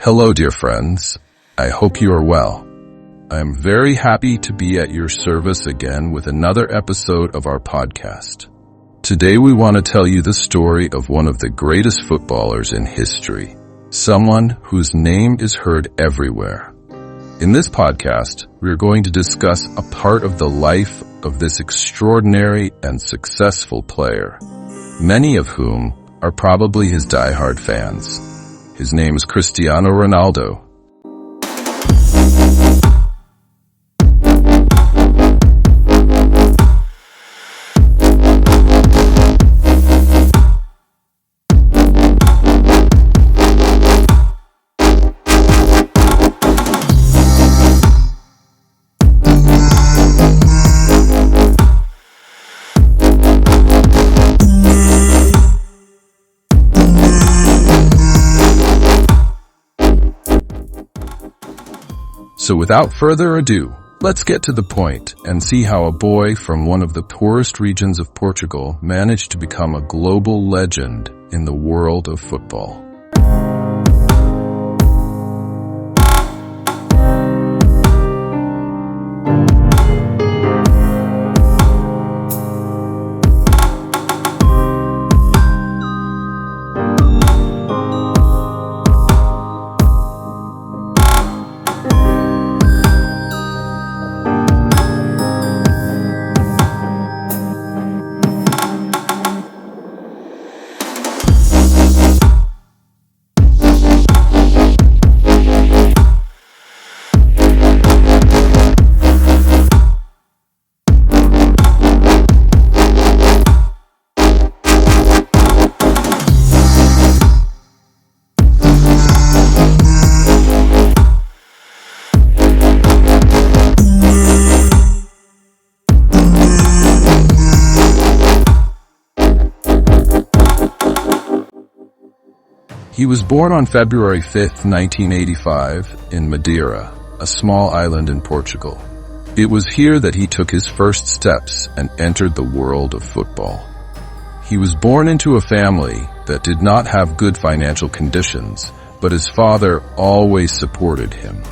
Hello, dear friends. I hope you are well. I am very happy to be at your service again with another episode of our podcast. Today we want to tell you the story of one of the greatest footballers in history, someone whose name is heard everywhere. In this podcast, we are going to discuss a part of the life of this extraordinary and successful player, many of whom are probably his diehard fans. His name is Cristiano Ronaldo. So without further ado, let's get to the point and see how a boy from one of the poorest regions of Portugal managed to become a global legend in the world of football. He was born on February 5, 1985, in Madeira, a small island in Portugal. It was here that he took his first steps and entered the world of football. He was born into a family that did not have good financial conditions, but his father always supported him.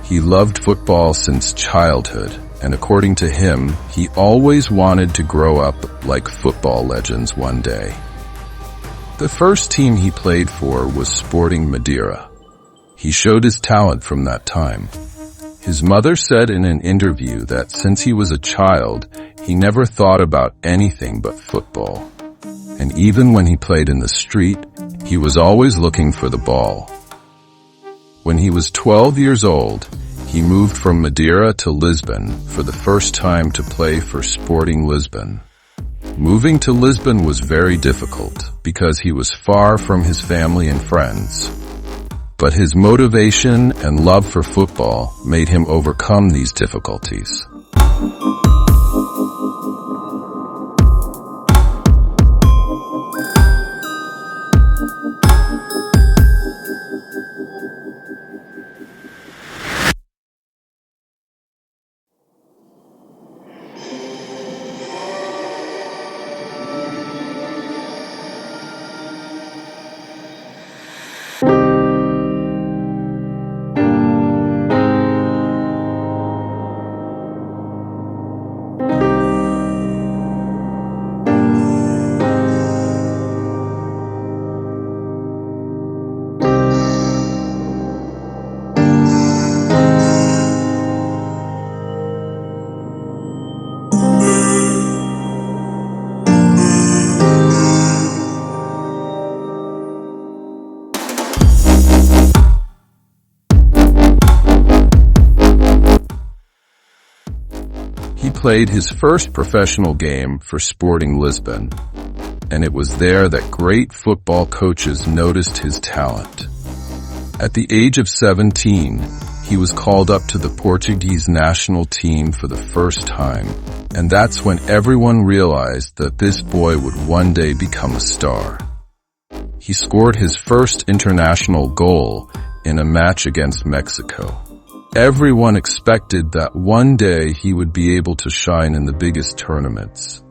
He loved football since childhood, and according to him, he always wanted to grow up like football legends one day. The first team he played for was Sporting Madeira. He showed his talent from that time. His mother said in an interview that since he was a child, he never thought about anything but football. And even when he played in the street, he was always looking for the ball. When he was 12 years old, he moved from Madeira to Lisbon for the first time to play for Sporting Lisbon. Moving to Lisbon was very difficult because he was far from his family and friends. But his motivation and love for football made him overcome these difficulties. He played his first professional game for Sporting Lisbon, and it was there that great football coaches noticed his talent. At the age of 17, he was called up to the Portuguese national team for the first time, and that's when everyone realized that this boy would one day become a star. He scored his first international goal in a match against Mexico. Everyone expected that one day he would be able to shine in the biggest tournaments.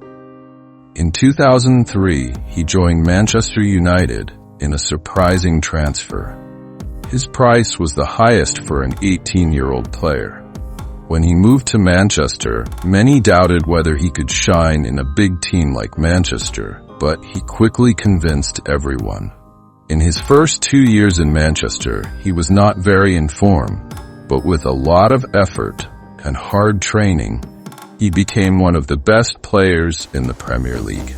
In 2003, he joined Manchester United in a surprising transfer. His price was the highest for an 18-year-old player. When he moved to Manchester, many doubted whether he could shine in a big team like Manchester, but he quickly convinced everyone. In his first 2 years in Manchester, he was not very in form, but with a lot of effort and hard training, he became one of the best players in the Premier League.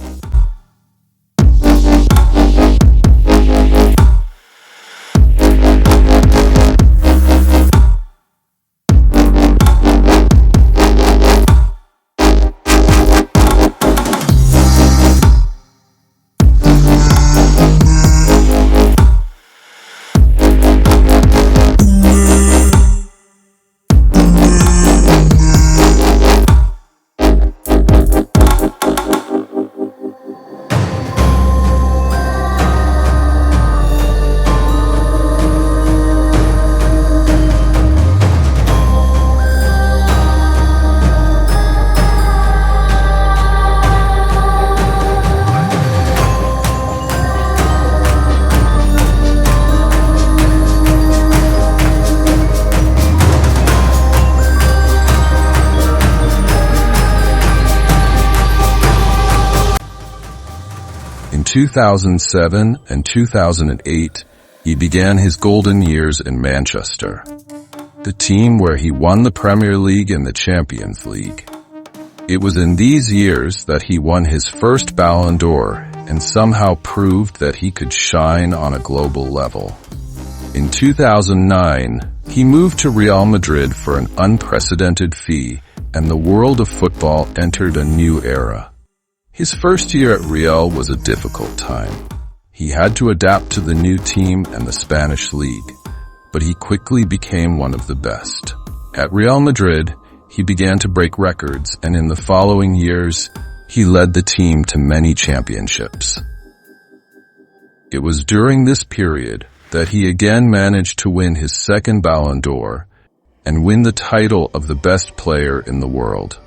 In 2007 and 2008, he began his golden years in Manchester, the team where he won the Premier League and the Champions League. It was in these years that he won his first Ballon d'Or and somehow proved that he could shine on a global level. In 2009, he moved to Real Madrid for an unprecedented fee, and the world of football entered a new era. His first year at Real was a difficult time. He had to adapt to the new team and the Spanish league, but he quickly became one of the best. At Real Madrid, he began to break records, and in the following years, he led the team to many championships. It was during this period that he again managed to win his second Ballon d'Or and win the title of the best player in the world.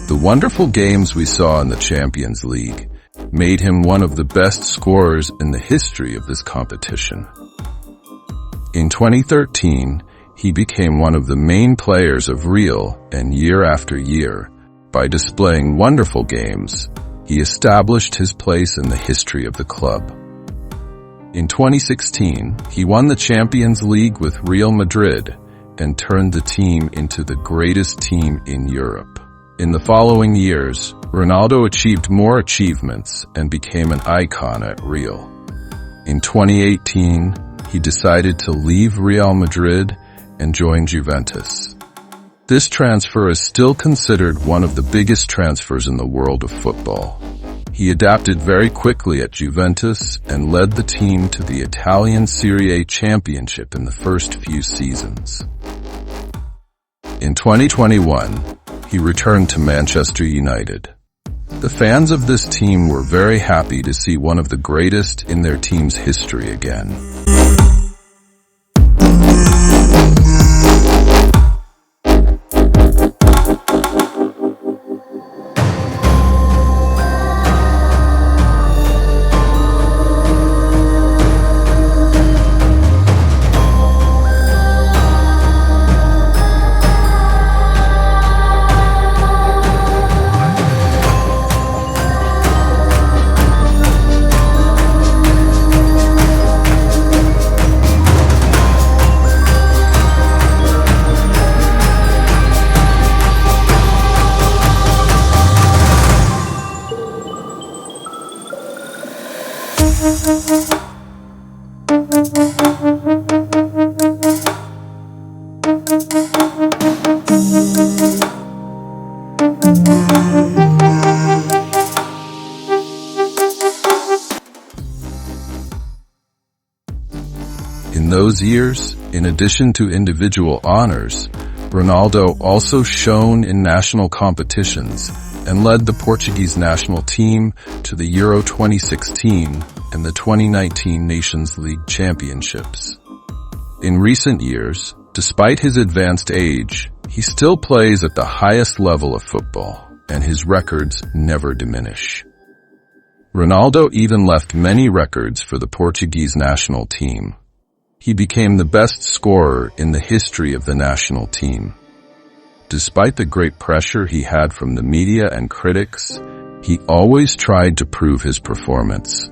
The wonderful games we saw in the Champions League made him one of the best scorers in the history of this competition. In 2013, he became one of the main players of Real, and year after year, by displaying wonderful games, he established his place in the history of the club. In 2016, he won the Champions League with Real Madrid and turned the team into the greatest team in Europe. In the following years, Ronaldo achieved more achievements and became an icon at Real. In 2018, he decided to leave Real Madrid and join Juventus. This transfer is still considered one of the biggest transfers in the world of football. He adapted very quickly at Juventus and led the team to the Italian Serie A championship in the first few seasons. In 2021, he returned to Manchester United. The fans of this team were very happy to see one of the greatest in their team's history again. In those years, in addition to individual honors, Ronaldo also shone in national competitions and led the Portuguese national team to the Euro 2016 and the 2019 Nations League Championships. In recent years, despite his advanced age, he still plays at the highest level of football, and his records never diminish. Ronaldo even left many records for the Portuguese national team. He became the best scorer in the history of the national team. Despite the great pressure he had from the media and critics, he always tried to prove his performance.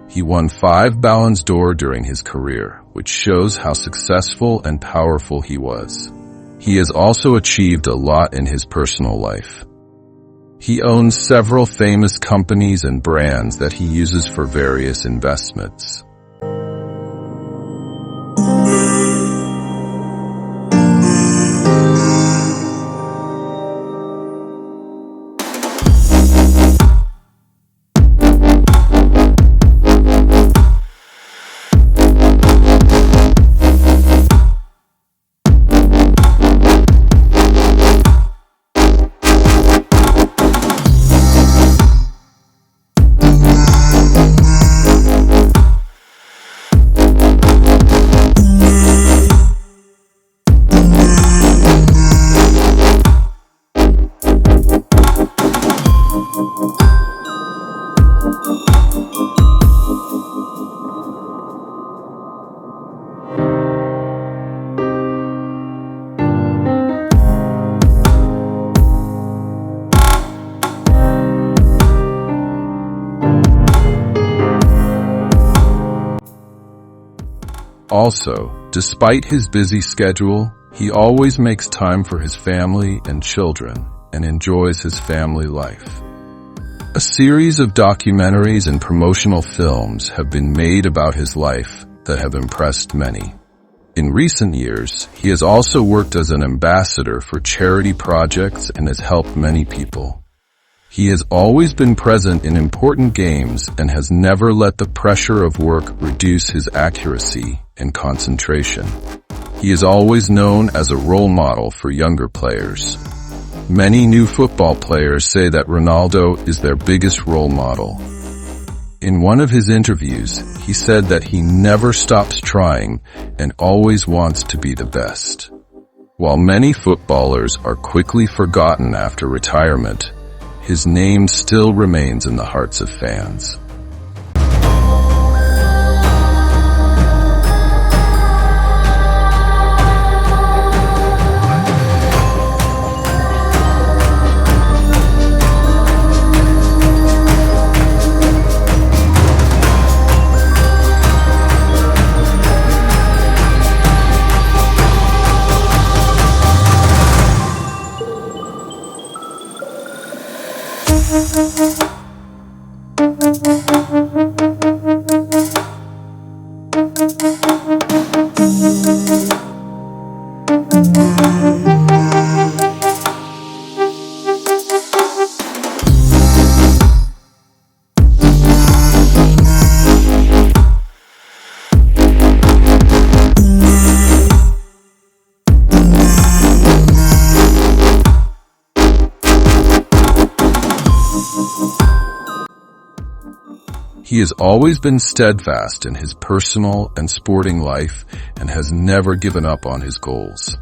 He won 5 Ballons d'Or during his career, which shows how successful and powerful he was. He has also achieved a lot in his personal life. He owns several famous companies and brands that he uses for various investments. Also, despite his busy schedule, he always makes time for his family and children and enjoys his family life. A series of documentaries and promotional films have been made about his life that have impressed many. In recent years, he has also worked as an ambassador for charity projects and has helped many people. He has always been present in important games and has never let the pressure of work reduce his accuracy and concentration. He is always known as a role model for younger players. Many new football players say that Ronaldo is their biggest role model. In one of his interviews, he said that he never stops trying and always wants to be the best. While many footballers are quickly forgotten after retirement, his name still remains in the hearts of fans. He has always been steadfast in his personal and sporting life and has never given up on his goals.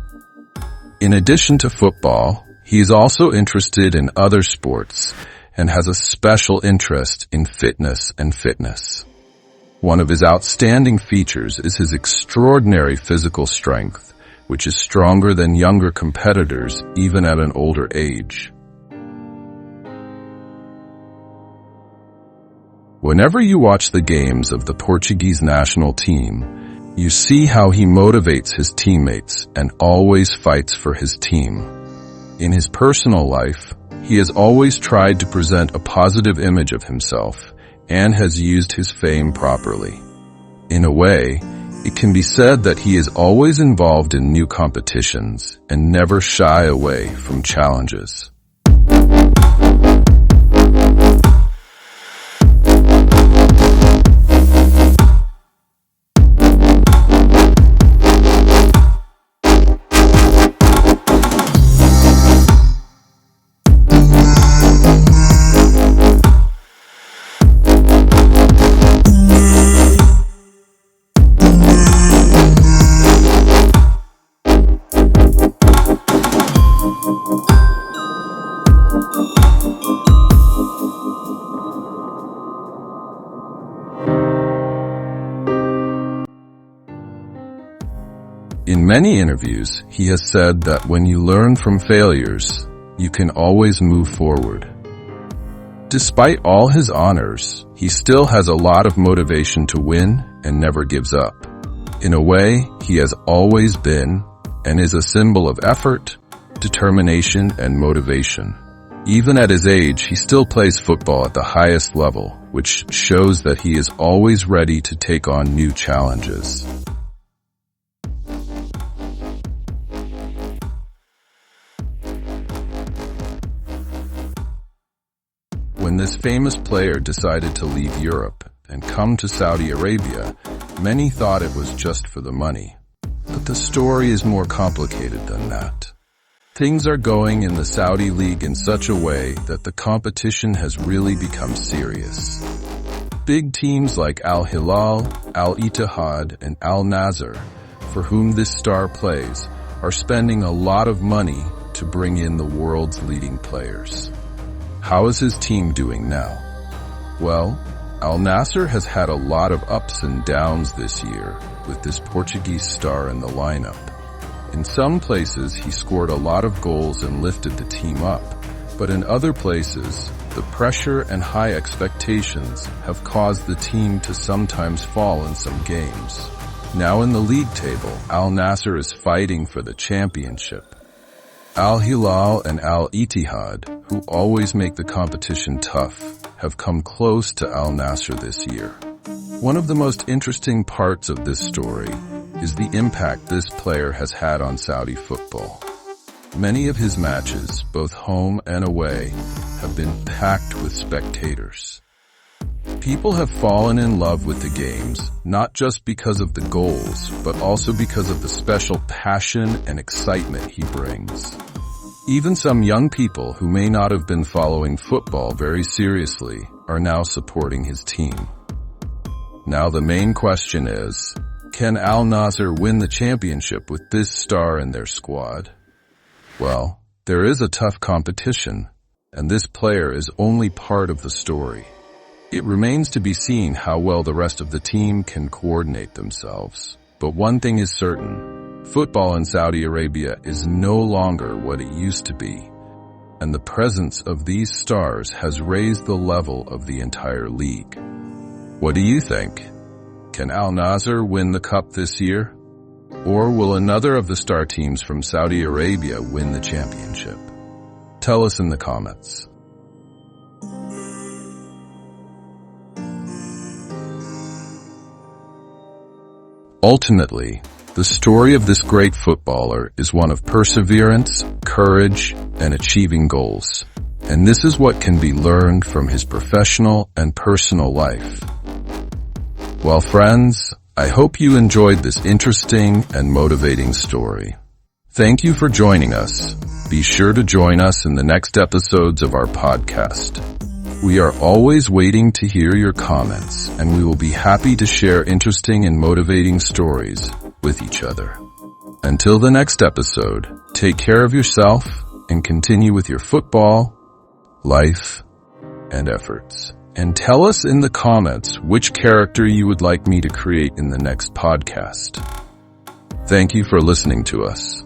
In addition to football, he is also interested in other sports and has a special interest in fitness and fitness. One of his outstanding features is his extraordinary physical strength, which is stronger than younger competitors even at an older age. Whenever you watch the games of the Portuguese national team, you see how he motivates his teammates and always fights for his team. In his personal life, he has always tried to present a positive image of himself and has used his fame properly. In a way, it can be said that he is always involved in new competitions and never shy away from challenges. In many interviews, he has said that when you learn from failures, you can always move forward. Despite all his honors, he still has a lot of motivation to win and never gives up. In a way, he has always been and is a symbol of effort, determination, and motivation. Even at his age, he still plays football at the highest level, which shows that he is always ready to take on new challenges. When this famous player decided to leave Europe and come to Saudi Arabia, many thought it was just for the money. But the story is more complicated than that. Things are going in the Saudi League in such a way that the competition has really become serious. Big teams like Al Hilal, Al Ittihad, and Al Nasser, for whom this star plays, are spending a lot of money to bring in the world's leading players. How is his team doing now? Well, Al Nasser has had a lot of ups and downs this year with this Portuguese star in the lineup. In some places, he scored a lot of goals and lifted the team up, but in other places, the pressure and high expectations have caused the team to sometimes fall in some games. Now in the league table, Al Nasser is fighting for the championship. Al Hilal and Al Ittihad, who always make the competition tough, have come close to Al Nasser this year. One of the most interesting parts of this story is the impact this player has had on Saudi football. Many of his matches, both home and away, have been packed with spectators. People have fallen in love with the games, not just because of the goals, but also because of the special passion and excitement he brings. Even some young people who may not have been following football very seriously are now supporting his team. Now the main question is, can Al Nasser win the championship with this star in their squad? Well, there is a tough competition, and this player is only part of the story. It remains to be seen how well the rest of the team can coordinate themselves. But one thing is certain, football in Saudi Arabia is no longer what it used to be, and the presence of these stars has raised the level of the entire league. What do you think? Can Al Nasser win the cup this year? Or will another of the star teams from Saudi Arabia win the championship? Tell us in the comments. Ultimately, the story of this great footballer is one of perseverance, courage, and achieving goals. And this is what can be learned from his professional and personal life. Well, friends, I hope you enjoyed this interesting and motivating story. Thank you for joining us. Be sure to join us in the next episodes of our podcast. We are always waiting to hear your comments, and we will be happy to share interesting and motivating stories with each other. Until the next episode, take care of yourself and continue with your football, life, and efforts. And tell us in the comments which character you would like me to create in the next podcast. Thank you for listening to us.